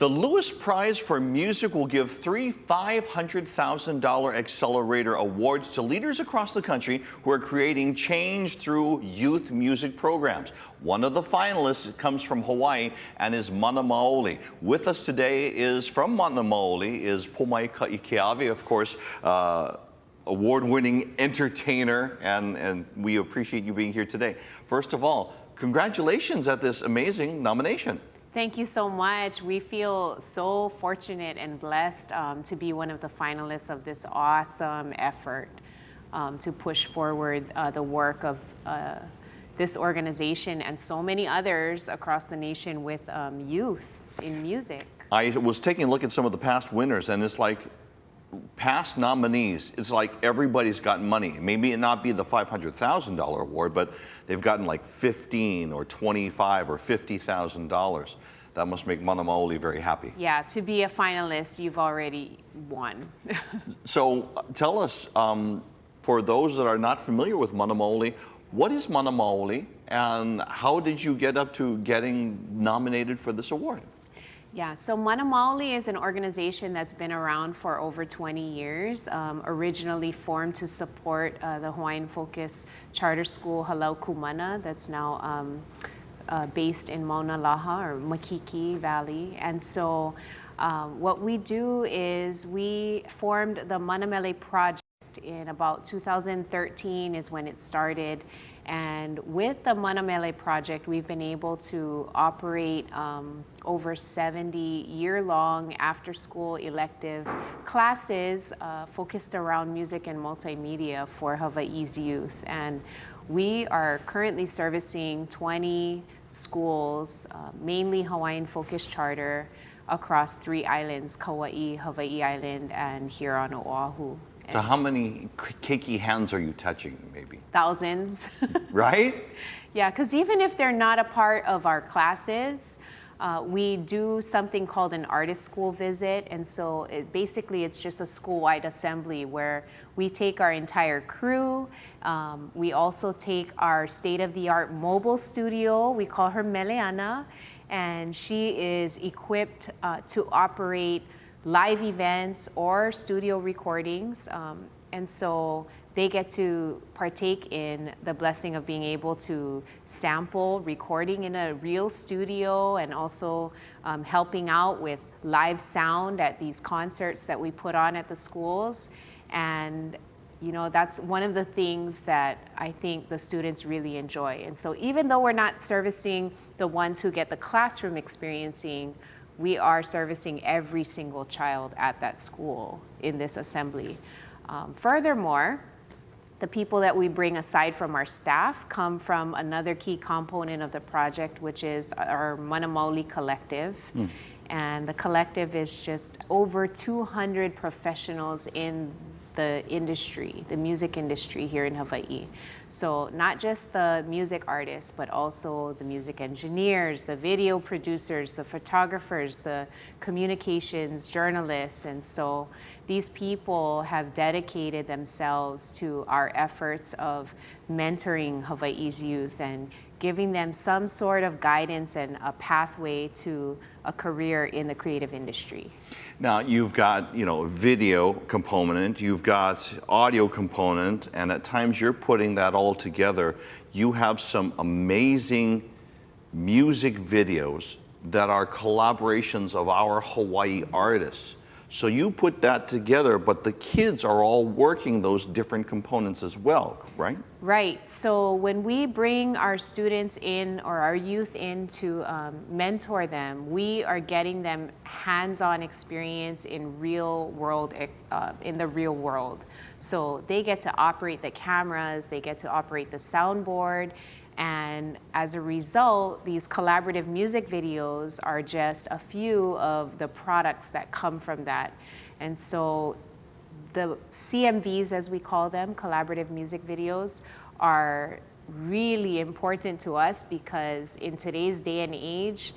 The Lewis Prize for Music will give three $500,000 Accelerator Awards to leaders across the country who are creating change through youth music programs. One of the finalists comes from Hawaii and is Mana Maoli. With us today is from Mana Maoli is Pomai Kaikeawe, of course, award-winning entertainer, and we appreciate you being here today. First of all, congratulations at this amazing nomination. Thank you so much. We feel so fortunate and blessed to be one of the finalists of this awesome effort to push forward the work of this organization and so many others across the nation with youth in music. I was taking a look at some of the past winners, and it's like past nominees, it's like everybody's gotten money. Maybe it not be the $500,000 award, but they've gotten like $15,000 or $25,000 or $50,000. That must make Mana Maoli very happy. Yeah, to be a finalist, you've already won. So tell us, for those that are not familiar with Mana Maoli, what is Mana Maoli and how did you get up to getting nominated for this award? Yeah, so Mana Maoli is an organization that's been around for over 20 years, originally formed to support the Hawaiian-focused charter school Halau Kumana that's now based in Mauna Laha or Makiki Valley. And so what we do is we formed the Manamele project in about 2013 is when it started. And with the Manamele project, we've been able to operate over 70 year-long after-school elective classes focused around music and multimedia for Hawaii's youth. And we are currently servicing 20 schools, mainly Hawaiian-focused charter, across 3 islands, Kauai, Hawaii Island, and here on Oahu. So how many keiki hands are you touching, maybe? Thousands. Right? Yeah, because even if they're not a part of our classes, we do something called an artist school visit. And so basically it's just a school-wide assembly where we take our entire crew. We also take our state-of-the-art mobile studio. We call her Meleana, and she is equipped to operate live events or studio recordings. And so they get to partake in the blessing of being able to sample recording in a real studio and also helping out with live sound at these concerts that we put on at the schools. And you know, that's one of the things that I think the students really enjoy. And so even though we're not servicing the ones who get the classroom experiencing, we are servicing every single child at that school in this assembly. Furthermore, the people that we bring aside from our staff come from another key component of the project, which is our Mana Maoli collective. And the collective is just over 200 professionals in the industry, the music industry here in Hawaii. So not just the music artists, but also the music engineers, the video producers, the photographers, the communications journalists. And so these people have dedicated themselves to our efforts of mentoring Hawaii's youth and giving them some sort of guidance and a pathway to a career in the creative industry. Now you've got, you know, video component, you've got audio component, and at times you're putting that all together. You have some amazing music videos that are collaborations of our Hawaii artists. So you put that together, but the kids are all working those different components as well, right? Right. So when we bring our students in or our youth in to mentor them, we are getting them hands-on experience in real world, in the real world. So they get to operate the cameras, they get to operate the soundboard, and as a result, these collaborative music videos are just a few of the products that come from that. And so the CMVs, as we call them, collaborative music videos, are really important to us because in today's day and age,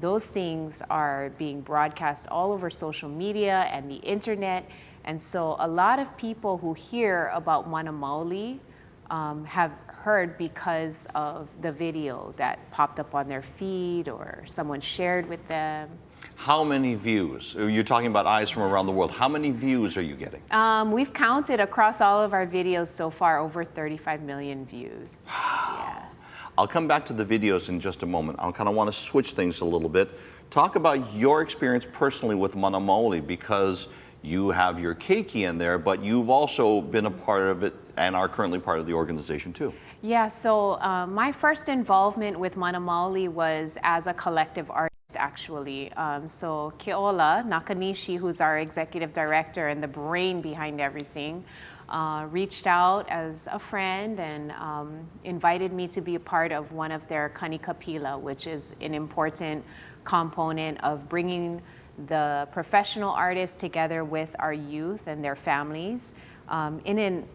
those things are being broadcast all over social media and the internet. And so a lot of people who hear about Mana Maoli have heard because of the video that popped up on their feed or someone shared with them. How many views? You're talking about eyes from around the world. How many views are you getting? We've counted across all of our videos so far over 35 million views. Yeah. I'll come back to the videos in just a moment. I kind of want to switch things a little bit. Talk about your experience personally with Mana Maoli, because you have your keiki in there, but you've also been a part of it and are currently part of the organization too. Yeah, so my first involvement with Mana Maoli was as a collective artist, actually. So Keola Nakanishi, who's our executive director and the brain behind everything, reached out as a friend and invited me to be a part of one of their kanikapila, which is an important component of bringing the professional artists together with our youth and their families in an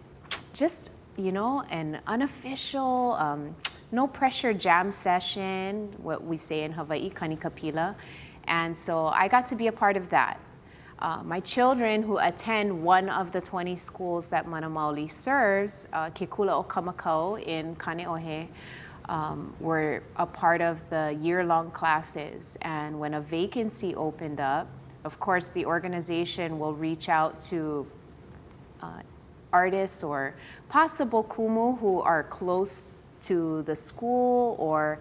just, you know, an unofficial, no pressure jam session, what we say in Hawaii, kanikapila. And so I got to be a part of that. My children who attend one of the 20 schools that Mana Maoli serves, Kekula o Kamakau in Kaneohe, were a part of the year-long classes. And when a vacancy opened up, of course, the organization will reach out to artists or possible kumu who are close to the school or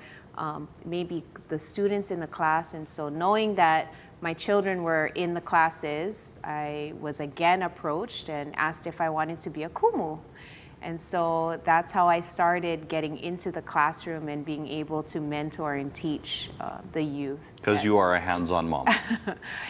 maybe the students in the class. And so knowing that my children were in the classes, I was again approached and asked if I wanted to be a kumu. And so that's how I started getting into the classroom and being able to mentor and teach the youth. Because you are a hands-on mom.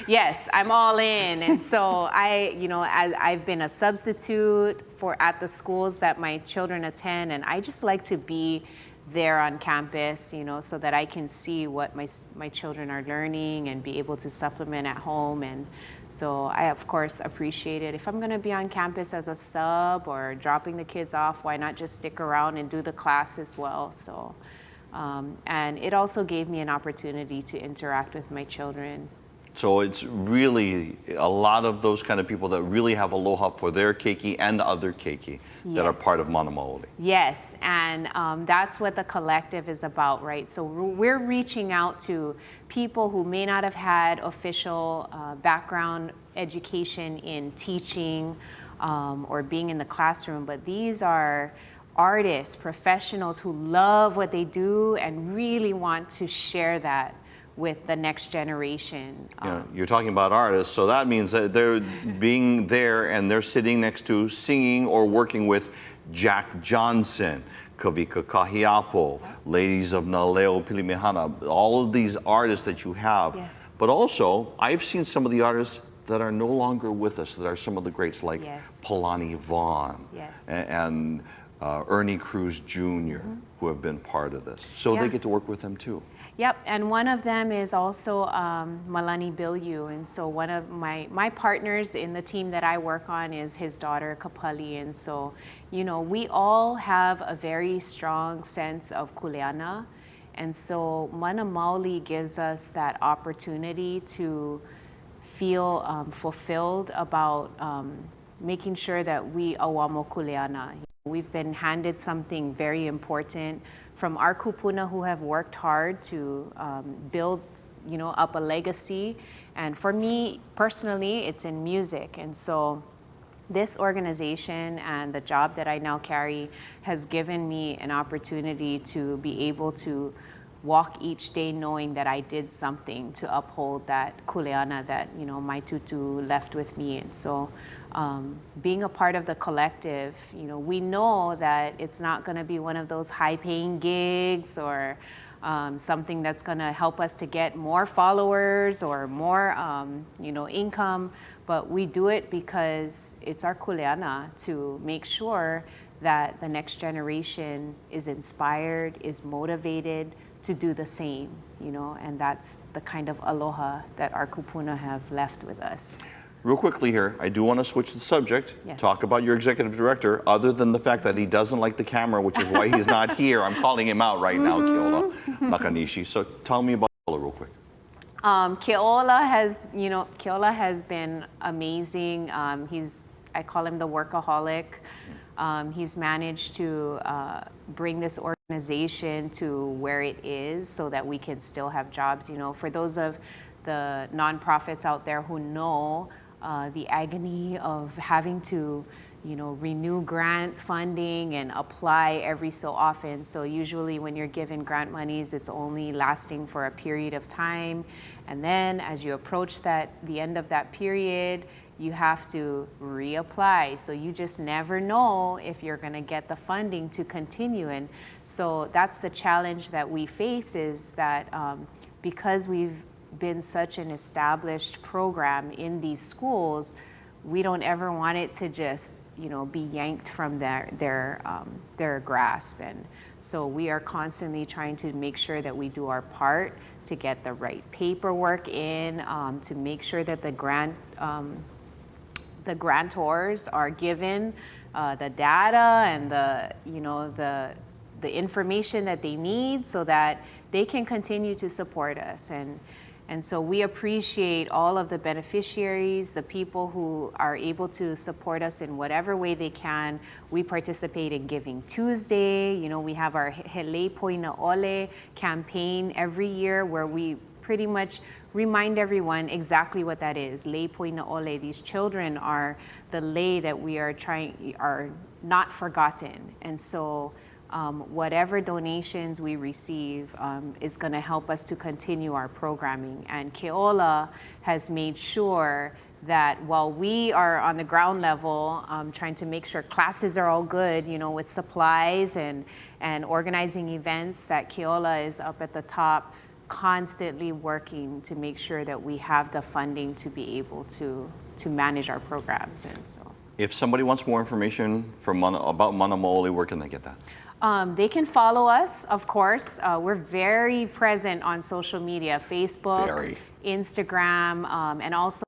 Yes, I'm all in. And so I've been a substitute at the schools that my children attend, and I just like to be there on campus, so that I can see what my children are learning and be able to supplement at home. And so I, of course, appreciate it. If I'm going to be on campus as a sub or dropping the kids off, why not just stick around and do the class as well? So, and it also gave me an opportunity to interact with my children. So it's really a lot of those kind of people that really have aloha for their keiki and other keiki that are part of Mana Maoli. Yes, and that's what the collective is about, right? So we're reaching out to people who may not have had official background education in teaching or being in the classroom, but these are artists, professionals who love what they do and really want to share that with the next generation. You're talking about artists, so that means that they're being there and they're sitting next to singing or working with Jack Johnson, Kavika Kahiapo, Ladies of Naleo Pilimehana, all of these artists that you have. Yes. But also, I've seen some of the artists that are no longer with us, that are some of the greats like Palani Vaughn and Ernie Cruz Jr., who have been part of this. So they get to work with them too. Yep, and one of them is also Malani Bilyu, and so one of my partners in the team that I work on is his daughter Kapali, and so we all have a very strong sense of kuleana, and so Mana Maoli gives us that opportunity to feel fulfilled about making sure that we awamo kuleana. We've been handed something very important from our kupuna who have worked hard to build, up a legacy. And for me personally, it's in music. And so this organization and the job that I now carry has given me an opportunity to be able to walk each day knowing that I did something to uphold that kuleana that, my tutu left with me. And so being a part of the collective, we know that it's not going to be one of those high-paying gigs or something that's going to help us to get more followers or more, income, but we do it because it's our kuleana to make sure that the next generation is inspired, is motivated to do the same, and that's the kind of aloha that our kupuna have left with us. Real quickly here, I do want to switch the subject, talk about your executive director, other than the fact that he doesn't like the camera, which is why he's not here. I'm calling him out right now, Keola Nakanishi. So tell me about Keola real quick. Keola has been amazing. I call him the workaholic. He's managed to bring this organization to where it is so that we can still have jobs. For those of the nonprofits out there who know the agony of having to, renew grant funding and apply every so often. So usually when you're given grant monies, it's only lasting for a period of time. And then as you approach the end of that period, you have to reapply. So you just never know if you're gonna get the funding to continue. And so that's the challenge that we face, is that because we've been such an established program in these schools, we don't ever want it to just be yanked from their grasp. And so we are constantly trying to make sure that we do our part to get the right paperwork in, to make sure that the grantors are given the data and the information that they need so that they can continue to support us. And so we appreciate all of the beneficiaries, the people who are able to support us in whatever way they can. We participate in Giving Tuesday. We have our Hele Poina Ole campaign every year, where we pretty much remind everyone exactly what that is. Lei Poina Ole. These children are the lei that we are not forgotten. And so whatever donations we receive is going to help us to continue our programming. And Keola has made sure that while we are on the ground level trying to make sure classes are all good, with supplies and organizing events, that Keola is up at the top constantly working to make sure that we have the funding to be able to manage our programs. And so, if somebody wants more information about Mana Maoli, where can they get that? They can follow us, of course. We're very present on social media, Facebook, Instagram, and also